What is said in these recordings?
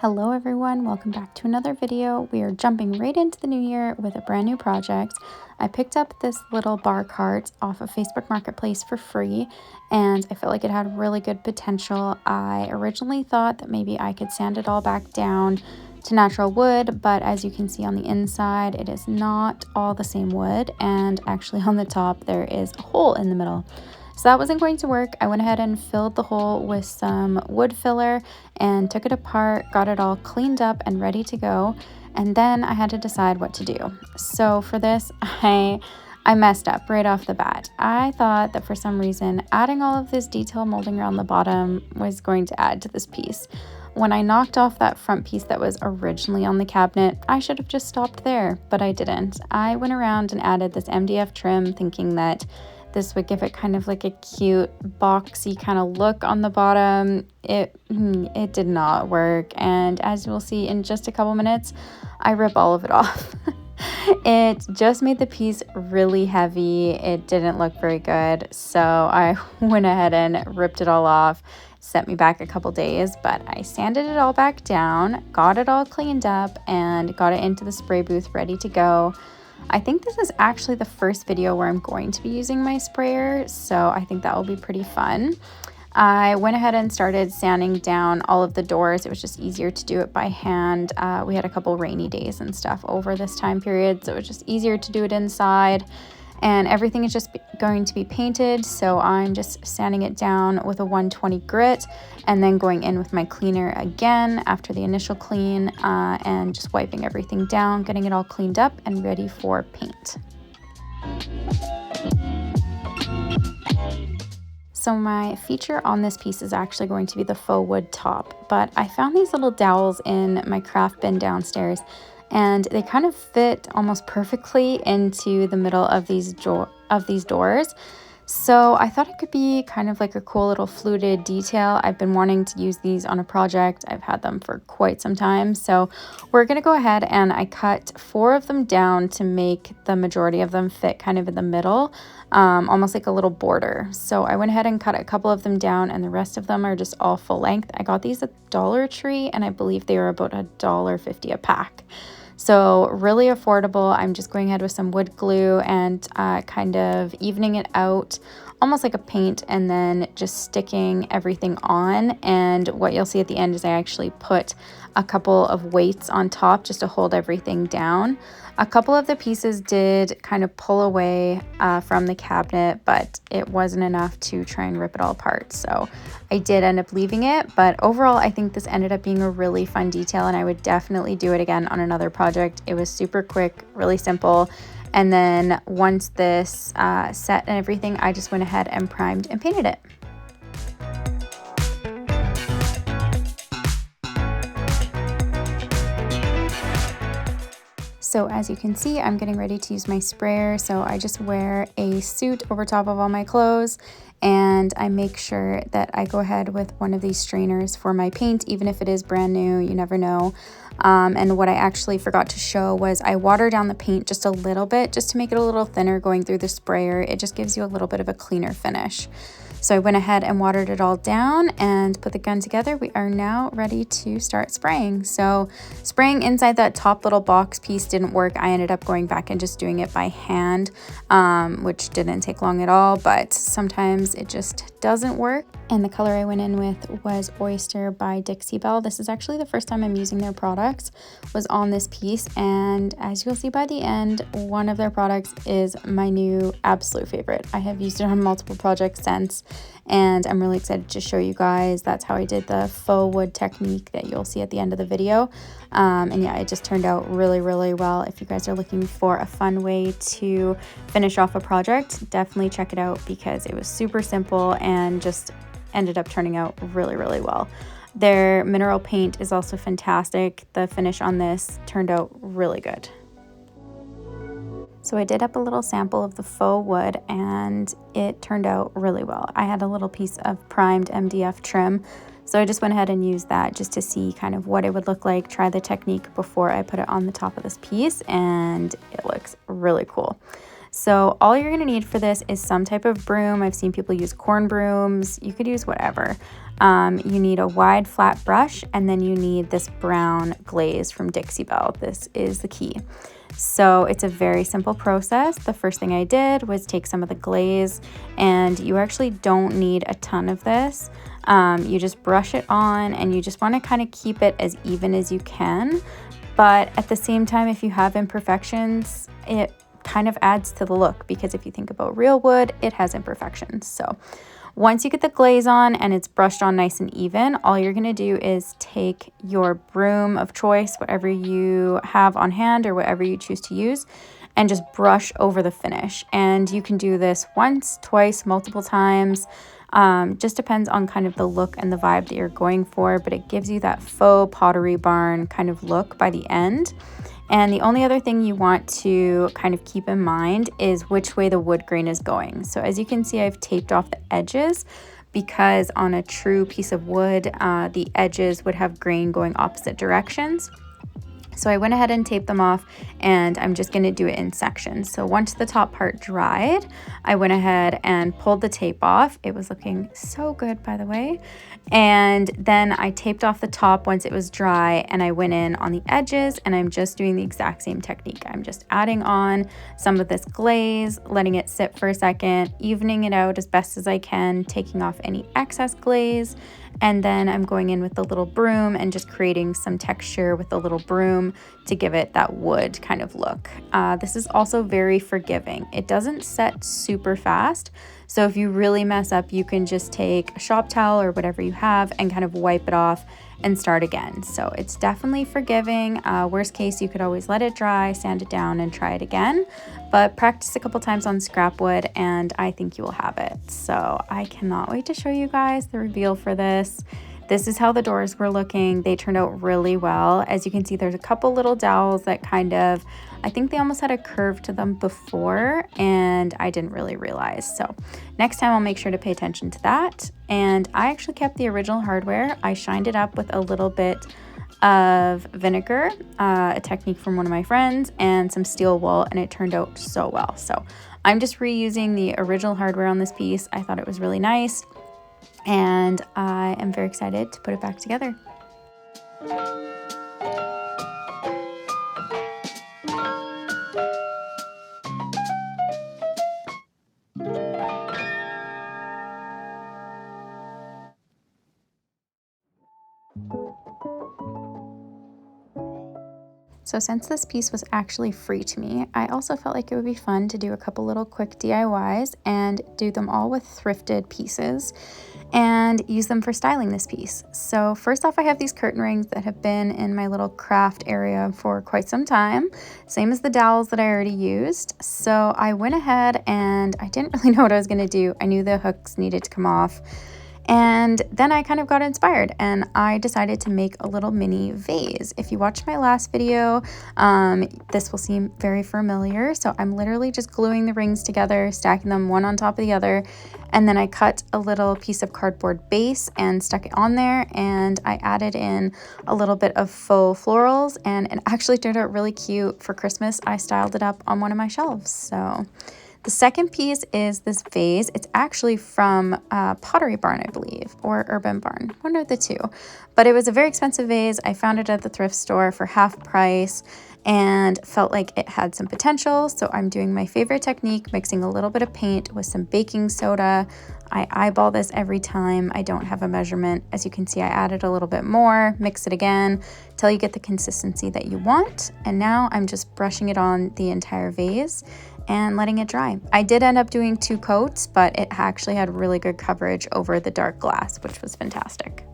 Hello everyone, welcome back to another video. We are jumping right into the new year with a brand new project. I picked up this little bar cart off of Facebook Marketplace for free and I felt like it had really good potential. I originally thought that maybe I could sand it all back down to natural wood, but as you can see on the inside, it is not all the same wood, and actually on the top there is a hole in the middle. So that wasn't going to work. I went ahead and filled the hole with some wood filler and took it apart, got it all cleaned up and ready to go. And then I had to decide what to do. So for this, I messed up right off the bat. I thought that for some reason, adding all of this detail molding around the bottom was going to add to this piece. When I knocked off that front piece that was originally on the cabinet, I should have just stopped there, but I didn't. I went around and added this MDF trim thinking that this would give it kind of like a cute boxy kind of look on the bottom. It did not work, and as you'll see in just a couple minutes, I rip all of it off. It just made the piece really heavy. It didn't look very good, so I went ahead and ripped it all off. Set me back a couple days, but I sanded it all back down, got it all cleaned up, and got it into the spray booth ready to go. I think this is actually the first video where I'm going to be using my sprayer, so I think that will be pretty fun. I went ahead and started sanding down all of the doors. It was just easier to do it by hand. We had a couple rainy days and stuff over this time period, so it was just easier to do it inside. And everything is just going to be painted, so I'm just sanding it down with a 120 grit and then going in with my cleaner again after the initial clean, and just wiping everything down, getting it all cleaned up and ready for paint. So my feature on this piece is actually going to be the faux wood top, but I found these little dowels in my craft bin downstairs, and they kind of fit almost perfectly into the middle of these doors. So I thought it could be kind of like a cool little fluted detail. I've been wanting to use these on a project. I've had them for quite some time. So we're going to go ahead and I cut 4 of them down to make the majority of them fit kind of in the middle, almost like a little border. So I went ahead and cut a couple of them down, and the rest of them are just all full length. I got these at Dollar Tree, and I believe they were about $1.50 a pack. So really affordable. I'm just going ahead with some wood glue and kind of evening it out, almost like a paint, and then just sticking everything on. And what you'll see at the end is I actually put a couple of weights on top just to hold everything down. A couple of the pieces did kind of pull away from the cabinet, but it wasn't enough to try and rip it all apart. So I did end up leaving it, but overall I think this ended up being a really fun detail, and I would definitely do it again on another project. It was super quick, really simple. And then once this set and everything, I just went ahead and primed and painted it. So as you can see, I'm getting ready to use my sprayer. So I just wear a suit over top of all my clothes, and I make sure that I go ahead with one of these strainers for my paint, even if it is brand new, you never know. And what I actually forgot to show was I water down the paint just a little bit, just to make it a little thinner going through the sprayer. It just gives you a little bit of a cleaner finish. So I went ahead and watered it all down and put the gun together. We are now ready to start spraying. So spraying inside that top little box piece didn't work. I ended up going back and just doing it by hand, which didn't take long at all, but sometimes it just doesn't work. And the color I went in with was Oyster by Dixie Belle. This is actually the first time I'm using their products, was on this piece. And as you'll see by the end, one of their products is my new absolute favorite. I have used it on multiple projects since, and I'm really excited to show you guys. That's how I did the faux wood technique that you'll see at the end of the video. And yeah, it just turned out really, really well. If you guys are looking for a fun way to finish off a project, definitely check it out, because it was super simple and just ended up turning out really, really well. Their mineral paint is also fantastic. The finish on this turned out really good. So I did up a little sample of the faux wood, and it turned out really well. I had a little piece of primed MDF trim, so I just went ahead and used that just to see kind of what it would look like, try the technique before I put it on the top of this piece, and it looks really cool. So all you're gonna need for this is some type of broom. I've seen people use corn brooms. You could use whatever. You need a wide flat brush, and then you need this brown glaze from Dixie Belle. This is the key. So it's a very simple process. The first thing I did was take some of the glaze, and you actually don't need a ton of this. You just brush it on, and you just want to kind of keep it as even as you can. But at the same time, if you have imperfections, it kind of adds to the look, because if you think about real wood, it has imperfections. So once you get the glaze on and it's brushed on nice and even, all you're gonna do is take your broom of choice, whatever you have on hand or whatever you choose to use, and just brush over the finish. And you can do this once, twice, multiple times. Just depends on kind of the look and the vibe that you're going for, but it gives you that faux Pottery Barn kind of look by the end. And the only other thing you want to kind of keep in mind is which way the wood grain is going. So as you can see, I've taped off the edges, because on a true piece of wood, the edges would have grain going opposite directions. So I went ahead and taped them off, and I'm just gonna do it in sections. So once the top part dried, I went ahead and pulled the tape off. It was looking so good, by the way. And then I taped off the top once it was dry, and I went in on the edges, and I'm just doing the exact same technique. I'm just adding on some of this glaze, letting it sit for a second, evening it out as best as I can, taking off any excess glaze. And then I'm going in with the little broom and just creating some texture with the little broom to give it that wood kind of look. This is also very forgiving. It doesn't set super fast. So if you really mess up, you can just take a shop towel or whatever you have and kind of wipe it off and start again. So it's definitely forgiving. Worst case, you could always let it dry, sand it down, and try it again. But practice a couple times on scrap wood, and I think you will have it. So I cannot wait to show you guys the reveal for this. This is how the doors were looking. They turned out really well. As you can see, there's a couple little dowels that kind of, I think they almost had a curve to them before, and I didn't really realize. So next time I'll make sure to pay attention to that. And I actually kept the original hardware. I shined it up with a little bit of vinegar, a technique from one of my friends, and some steel wool, and it turned out so well. So I'm just reusing the original hardware on this piece. I thought it was really nice, and I am very excited to put it back together. So since this piece was actually free to me, I also felt like it would be fun to do a couple little quick DIYs and do them all with thrifted pieces and use them for styling this piece. So first off, I have these curtain rings that have been in my little craft area for quite some time, same as the dowels that I already used. So I went ahead and I didn't really know what I was gonna do. I knew the hooks needed to come off. And then I kind of got inspired, and I decided to make a little mini vase. If you watched my last video, this will seem very familiar. So I'm literally just gluing the rings together, stacking them one on top of the other, and then I cut a little piece of cardboard base and stuck it on there, and I added in a little bit of faux florals, and it actually turned out really cute. For Christmas, I styled it up on one of my shelves. So the second piece is this vase. It's actually from Pottery Barn, I believe, or Urban Barn, one of the two. But it was a very expensive vase. I found it at the thrift store for half price and felt like it had some potential. So I'm doing my favorite technique, mixing a little bit of paint with some baking soda. I eyeball this every time. I don't have a measurement. As you can see, I added a little bit more, mix it again till you get the consistency that you want. And now I'm just brushing it on the entire vase and letting it dry. I did end up doing 2 coats, but it actually had really good coverage over the dark glass, which was fantastic.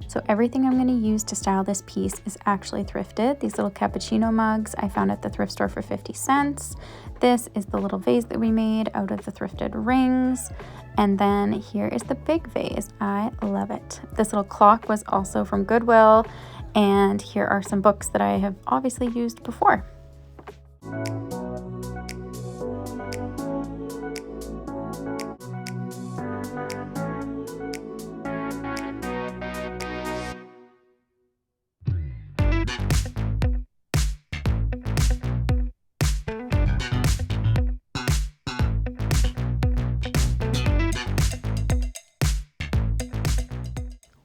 So everything I'm going to use to style this piece is actually thrifted. These little cappuccino mugs I found at the thrift store for 50 cents. This is the little vase that we made out of the thrifted rings. And then here is the big vase. I love it. This little clock was also from Goodwill. And here are some books that I have obviously used before.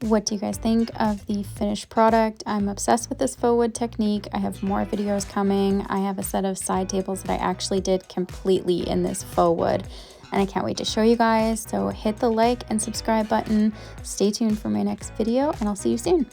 What do you guys think of the finished product? I'm obsessed with this faux wood technique. I have more videos coming. I have a set of side tables that I actually did completely in this faux wood, and I can't wait to show you guys. So hit the like and subscribe button. Stay tuned for my next video, and I'll see you soon.